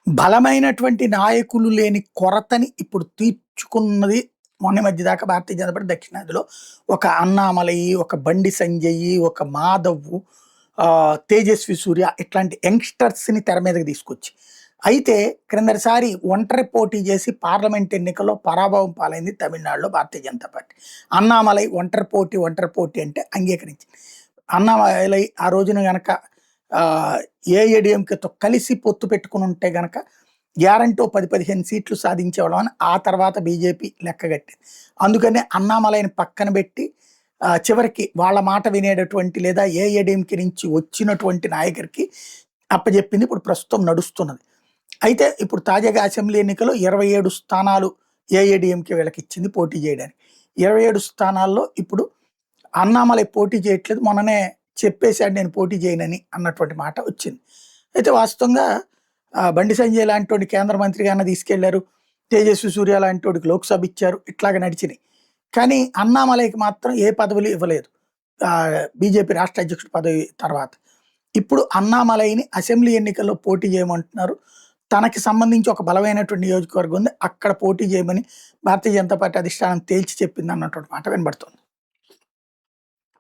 బలమైనటువంటి నాయకులు లేని కొరతని ఇప్పుడు తీర్చుకున్నది మొన్న మధ్య దాకా భారతీయ జనతా పార్టీ దక్షిణాదిలో ఒక అన్నామలై, ఒక బండి సంజయ్, ఒక మాధవ్, తేజస్వి సూర్య ఇట్లాంటి యంగ్‌స్టర్స్‌ని తెర మీదకి తీసుకొచ్చి. అయితే క్రిందటిసారి ఒంటరి పోటీ చేసి పార్లమెంట్ ఎన్నికల్లో పరాభవం పాలైంది తమిళనాడులో భారతీయ జనతా పార్టీ. అన్నామలై ఒంటరి పోటీ అంటే అంగీకరించింది. అన్నామలై ఆ రోజున గనక ఏఐఏడీఎంకేతో కలిసి పొత్తు పెట్టుకుని ఉంటే గనక గ్యారంటీ 10-15 సీట్లు సాధించేవాళ్ళం అని ఆ తర్వాత బీజేపీ లెక్కగట్టింది. అందుకనే అన్నామలైని పక్కన పెట్టి చివరికి వాళ్ళ మాట వినేటటువంటి లేదా ఏఐఏడీఎంకే నుంచి వచ్చినటువంటి నాయకుడికి అప్పజెప్పింది ఇప్పుడు ప్రస్తుతం నడుస్తున్నది. అయితే ఇప్పుడు తాజాగా అసెంబ్లీ ఎన్నికల్లో 27 స్థానాలు ఏఐఏడీఎంకే వీళ్ళకి ఇచ్చింది పోటీ చేయడానికి. 27 స్థానాల్లో ఇప్పుడు అన్నామలై పోటీ చేయట్లేదు. మొన్ననే చెప్పేశాడు నేను పోటీ చేయనని అన్నటువంటి మాట వచ్చింది. అయితే వాస్తవంగా బండి సంజయ్ లాంటోడిని కేంద్ర మంత్రిగానే తీసుకెళ్లారు. తేజస్వి సూర్య లాంటోడికి లోక్సభ ఇచ్చారు. ఇట్లాగ నడిచినాయి. కానీ అన్నామలైకి మాత్రం ఏ పదవులు ఇవ్వలేదు. బీజేపీ రాష్ట్ర అధ్యక్షుడి పదవి తర్వాత. ఇప్పుడు అన్నామలైని అసెంబ్లీ ఎన్నికల్లో పోటీ చేయమంటున్నారు. తనకి సంబంధించి ఒక బలమైనటువంటి నియోజకవర్గం ఉంది. అక్కడ పోటీ చేయమని భారతీయ జనతా పార్టీ అధిష్టానం తేల్చి చెప్పింది అన్నటువంటి మాట వినబడుతుంది.